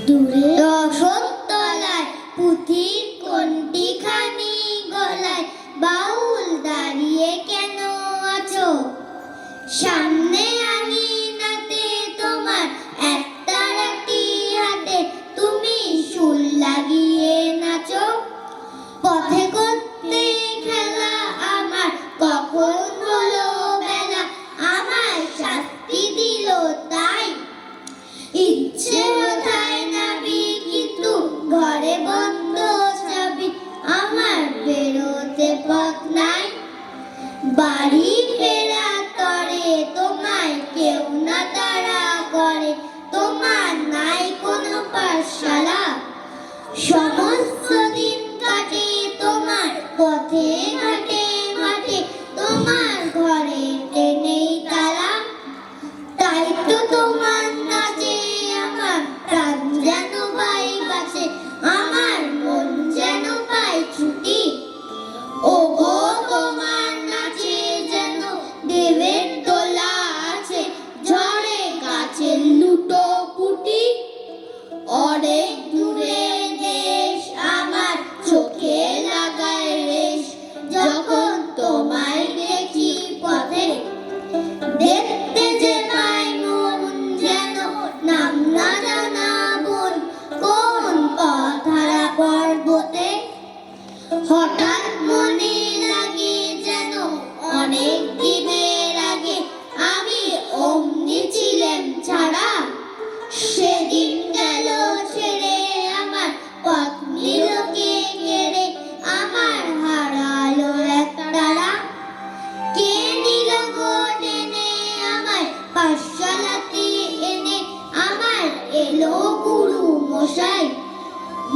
দূরে রসদতলায় পুঁথির কোনটিখানি গলায় বাউল দাঁড়িয়ে কেন আছো? সামনে আঙিনাতে তোমার একতারাটি হাতে তুমি সুর লাগিয়ে নাচো। পথে করতে খেলা আমার কখন হলো বেলা, আমায় শাস্তি দিল তাই। ইচ্ছে কোথায় নাবি কিন্তু ঘরে বন্ধ চাবি, আমার বেরোতে পথ নাই। বাড়ি ফেরা তরে তোমায় কেউ না তাড়া করে, তোমার নাই কোনো পাঠশালা। সমস্ত দিন কাটে তোমার পথে ঘাটে মাঠে, তোমার ঘরে নেই তালা। তাই তো তোমার নাচে আমার প্রাণ যেন পাই বাঁচে, আমার মন যেন পাই ছুটি। ও গো তোমার নাচে যেন দেবের দোলা আছে, ঝড়ে গাছের লুটো পুটি। অনেক দূরে দেশ আমার চোখে লাগায় রেশ, যখন তোমায় দেখি পথে। দেখতে যে পাই মন যেন নাম না জানা বন, কোন পথহারা পর্বতে। হঠাৎ মনে লাগে যেন অনেক দিনের আগে আমি অমনি ছিলাম ছাড়া। সেদিন গেল ছেড়ে আমার পথ নিলকে কেড়ে, আমার হারালো এক তারা। কে নিল গো টেনে আমায় পাঠশালাতে এনে, আমার এলো গুরু মশাই।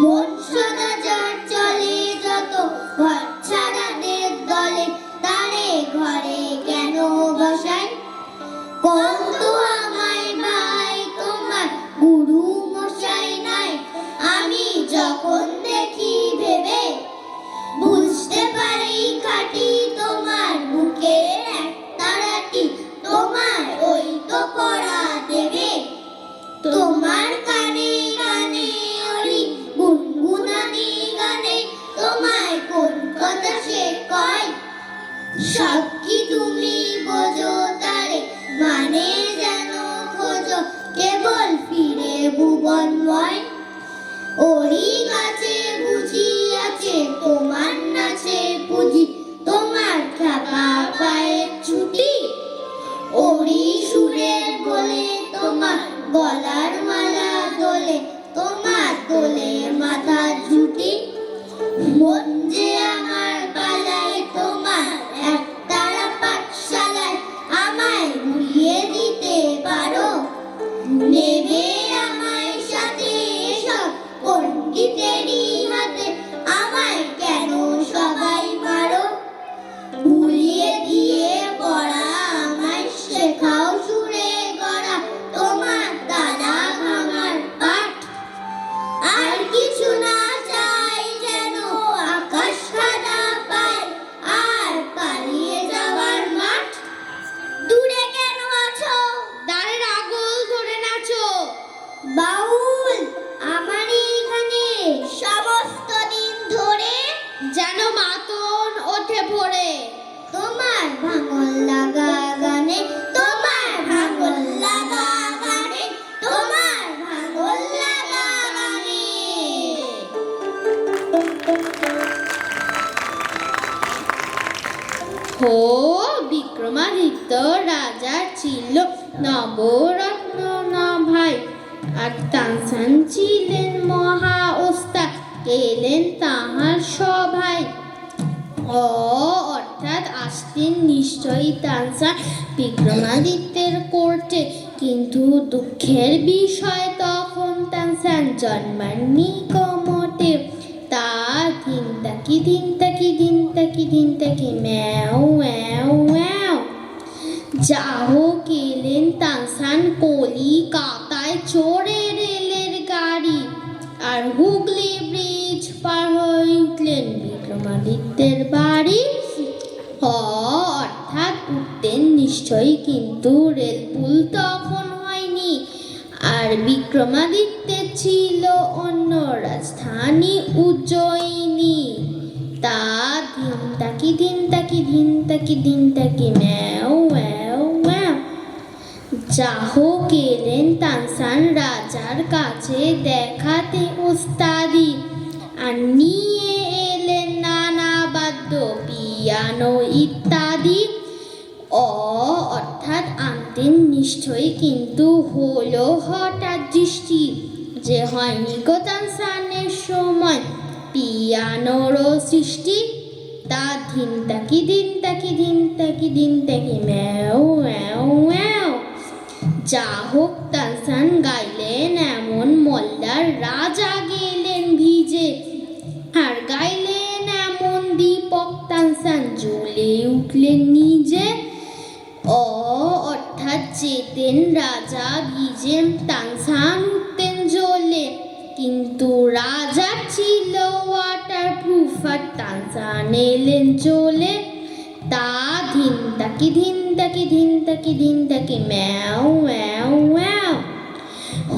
মন সোনা যার চলে যত ঘর ছাড়াদের দলে, তারে ঘরে কেন বসাই? কত আমায় ভাই তোমার গুরু মশাই নাই, আমি যখন দেখি ভেবে বুঝতে পারি খাটি তোমার বুকের এক তারাটি, তোমার ওই তো পড়া দেবে। তোমার কানে কানে ওরি গুনগুনানি গানে, তোমায় কোন কথা সে কয়? সব কি তুমি বোঝো তারে মানে যেন খোঁজো, কেবল ফিরে ভুবনময়। ওরি কাছে বুঝি আছে তোমার নাচে পুঁজি, তোমার খ্যাপা পায়ের ছুটি। ওরি সুরের বলে তোমার গলার মালা দোলে, তোমার দোলে মাথার ঝুঁটি। মন যে আমার পালায় তোমার একতারা পাঠশালায়, আমায় ঘুরিয়ে দিতে পারো? নেবে আমায় সাথে এসব পণ্ডিতেরই হাতে, আমায় কেন সবাই মারো? ভুলিয়ে দিয়ে পড়া আমায় শেখাও সুরে গড়া, তোমার দ্বারা ভাঙার পাঠ। আর কিছু না চাই যেন আকাশ খানা পায়, আর পালিয়ে যাওয়ার মাঠ। দূরে কেন আছো? দ্বারের আগল ধরে নাচো। বাউল আমার এখানে সমস্ত দিন ধরে যেন মাতন ওঠে ভোরে। তোমার ভাঙল লাগা গানে, তোমার ভাঙল লাগা গানে, তোমার ভাঙল লাগা গানে। হো বিক্রমাদিত্য রাজা ছিল নবরত্ন না ভাই, আর তানসান ছিলেন মহা ওস্তাদ, এলেন তাহার সভায়। অর্থাৎ আসতেন নিশ্চয়ই তানসা বিক্রমাদিত্যের কোর্টে, কিন্তু দুঃখের বিষয় তখন তানসান জন্মাননি কমটে। তা ধিনতাকি ধিনতাকি ধিনতাকি ধিনতাকি ম্যাও ম্যাও ম্যাও। যা হোক এলেন তানসান কলিকাতায় চড়ে রেলের গাড়ি, আর হুগলি ব্রিজ পার হয়ে উঠলেন বিক্রমাদিত্যের বাড়ি। অর্থাৎ ভাবতেন নিশ্চয়ই, কিন্তু রেলপুল তখন হয়নি। আর বিক্রমাদিত্যের ছিল অন্য রাজধানী উজ্জয়িনী। তা ধিন তাকি ধিন তাকি ধিন তাকি ধিন তাকি ম্যাও ম্যাও ম্যাও। যাহোক এলেন তানসান রাজার কাছে দেখাতে ওস্তাদি, আর নিয়ে এলেন নানা বাদ্য, পিয়ানো ইত্যাদি। অর্থাৎ আনতেন নিশ্চয়ই, কিন্তু হলো হঠাৎ দৃষ্টি যে হয়নি গো তানসানের সময় পিয়ানোরও সৃষ্টি। তা ধিন তাকি ধিন তাকি ধিন তাকি ধিন তাকি ম্যাও ম্যাও ম্যাও। যা হোক তানসান গাইলেন এমন মল্লার রাজা গেলেন ভিজে, আর গাইলেন এমন দীপক তানসান জ্বলে উঠলেন নিজে। অর্থাৎ যেতেন রাজা ভিজে, তানসান উঠতেন জ্বলে, কিন্তু রাজা ছিল ওয়াটার প্রুফ, আর তানসান এলেন চলে। তা ধিন তাকি ধিন তাকি ধিন তাকি ধিন তাকি ম্যাও ম্যাও ম্যাও।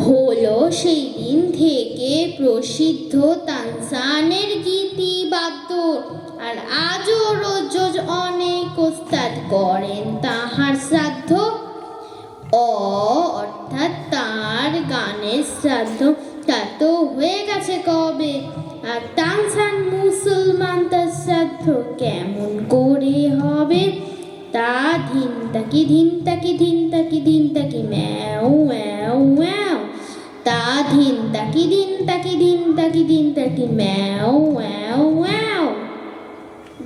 হলো সেই দিন থেকে প্রসিদ্ধ তানসানের গীতিবাদ্য, আর আজও রোজ অনেক ওস্তাদ করেন তাহার শ্রাদ্ধ। অর্থাৎ তার গানের শ্রাদ্ধ তা তো হয়ে গেছে কবে, আর তানসান মুসলমান, তার শ্রাদ্ধ কেমন করে হবে? তা ধিন তাকি ধিন তাকি ধিন তাকি ধিন তাকি ম্যাও ম্যাও ম্যাও। তা ধিন তাকি ধিন তাকি ধিন তাকি ধিন তাকি ম্যাও ম্যাও ম্যাও।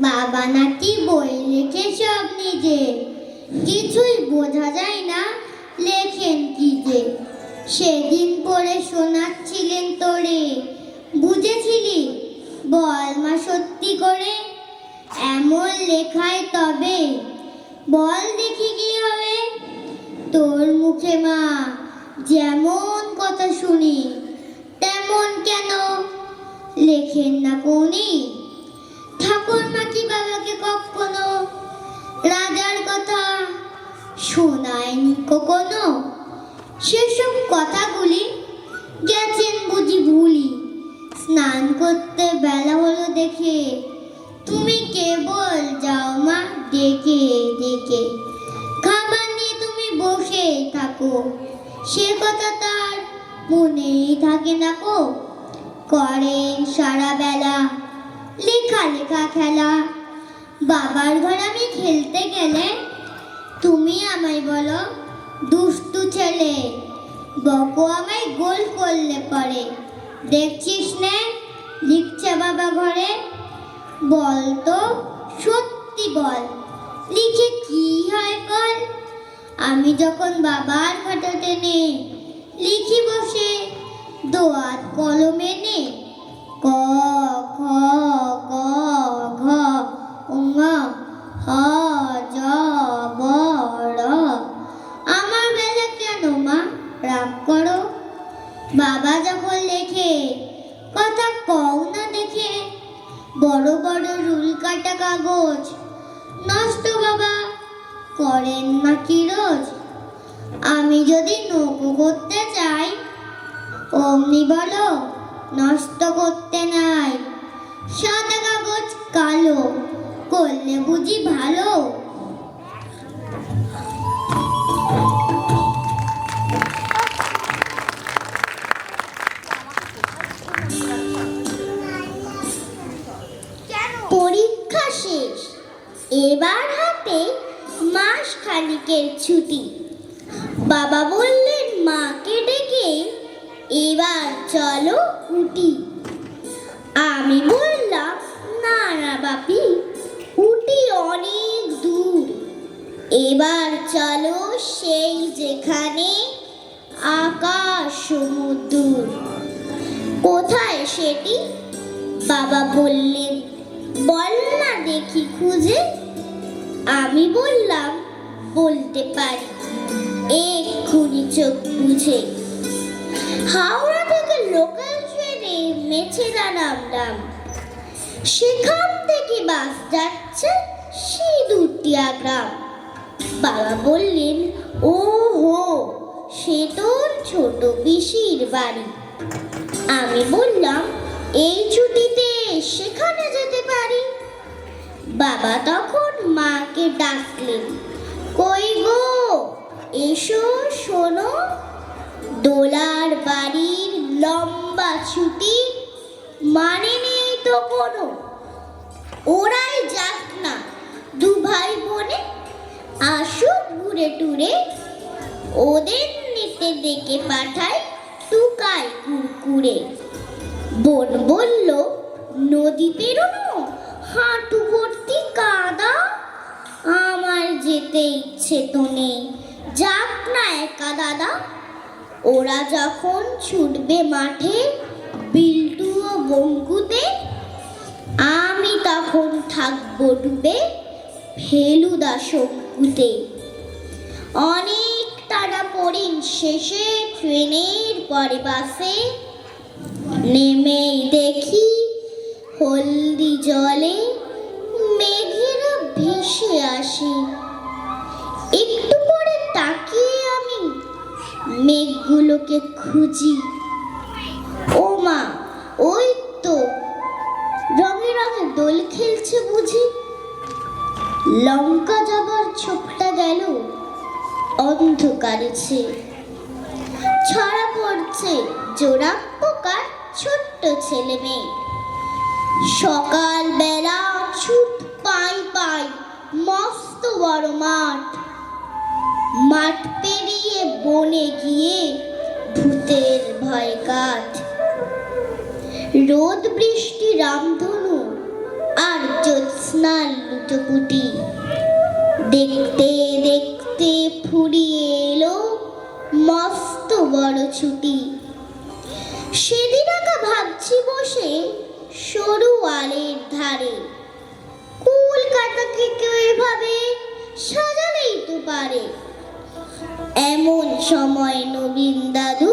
বাবা নাকি বই লেখে সব নিজে, কিছুই বোঝা যায় না লেখেন কি যে। সেদিন পড়ে শোনাচ্ছিলেন তোরে, বুঝেছিলি? বল মা সত্যি করে, এমন লেখায় তবে বল দেখি কি হবে। তোর মুখে মা যেমন কথা শুনি, তেমন কেন লেখেন না কোনি? ঠাকুর মা কি বাবাকে কখনো রাজার কথা শোনায়নি কখনো? সেসব কথাগুলি গেছেন বুঝি ভুলি। স্নান করতে বেলা হলো দেখে তুমি কেবল যাও মা ডেকে ডেকে। খাবার নিয়ে তুমি বসে থাকো, সে কথা তার মনেই থাকে না কো। করেন সারা বেলা লেখা লেখা খেলা। বাবার ঘর আমি খেলতে গেলে তুমি আমায় বলো দুষ্টু ছেলে, বকো আমায় গোল করলে পরে। দেখছিস নে লিখছে বাবা ঘরে, বল তো সত্যি বল, লিখে কি হয় কল? আমি যখন বাবার খাতা টেনে লিখি বসে দোয়াত কলমে নে, ক খ গ ঘ ঙ হ য ব র। আমার বেলা কেন মা রাগ করো? বাবা যখন লেখে কথা কও না দেখে। বড় বড় রুল কাটা কাগজ নষ্ট বাবা করেন না কি রোজ? আমি যদি নৌকো করতে চাই অমনি বলো নষ্ট করতে নাই। সাদা কাগজ কালো করলে বুঝি ভালো? পরীক্ষা শেষ, এবার হাতে মাস খানিকের ছুটি। বাবা বললেন মাকে ডেকে, এবার চলো উটি। আমি বললাম না না বাপি, উটি অনেক দূর। এবার চলো সেই যেখানে আকাশ সমুদ্র। কোথায় সেটি? বাবা বললেন বল না দেখি খুঁজে। আমি বললাম বলতে পারি এক্ষুনি চোখ বুঝে। হাওড়া থেকে লোকাল ট্রেনে মেছেদা নামলাম, সেখান থেকে বাস যাচ্ছে সিঁদুরটিয়া গ্রাম। বাবা বললেন, ও হো, সে তোর ছোট পিসির বাড়ি। আমি বললাম, এই ছুটিতে সেখানে যেতে পারি। বাবা তখন মাকে ডাকলেন, কই গো, এসো শোনো, দোলার বাড়ির লম্বা ছুটি মানে নেই তো কোনো। ওরাই যাক না, দু ভাই বোনে আসুক ঘুরে টুরে, ওদের নিতে ডেকে পাঠাই টুকাই কুরকুরে। বোন বলল, নদী পেরোনো, হাঁটু ভর্তি কাদা, আমার যেতে ইচ্ছে তো নেই, যাক না একা দাদা। ওরা যখন ছুটবে মাঠে বিল্টু ও বঙ্কুতে, আমি তখন থাকবো ডুবে ফেলুদা শঙ্কুতে। অনেক টানাপোড়েন শেষে ট্রেনের পরে বাসে নেমেই দেখি হলদি জলে মেঘেরা ভেসে আসে। একটু পরে তাকিয়ে আমি মেঘগুলোকে খুঁজি, ও মা, ওই তো রঙে রঙে দোল খেলছে বুঝি। লঙ্কা যাবার ছোপটা গেল অন্ধকারেছে, ছড়া পড়ছে জোড়া পোকার ছোট্ট ছেলে মেয়ে। সকাল বেলা ছুট পাই পাই মস্ত বড় মাঠ, মাঠ পেরিয়ে বনে গিয়ে ভূতের ভয় কাঠ। রোদ বৃষ্টি রামধনু আর জ্যোৎস্নার লুটোপুটি, দেখতে দেখতে ফুরিয়ে এলো মস্ত বড় ছুটি। সেদিন একা ভাবছি বসে সরু আলের ধারে, কলকাতাকে কেউ এভাবে সাজালেই তো পারে। এমন সময় নবীন দাদু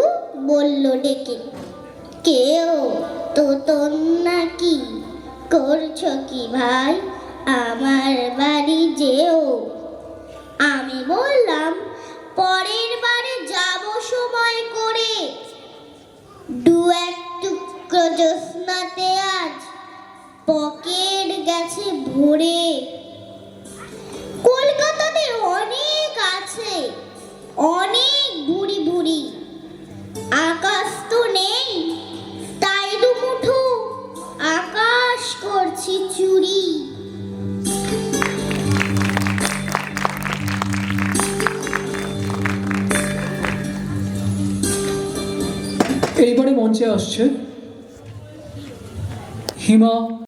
বলল ডেকে, কেউ তোতন নাকি, করছো কি ভাই, আমার বাড়ি যেও। আমি বললাম, পরের বারে যাব সময় করে, দু এক টুকরো জ্যোৎস্নাতে আজ পকেট গেছে ভরে। কলকাতাতে অনেক আছে, অনেক বুড়ি বুড়ি, আকাশ তো নেই, তাই দুমুঠো আকাশ করছি চুরি। এইবারে মঞ্চে আসছে হিমা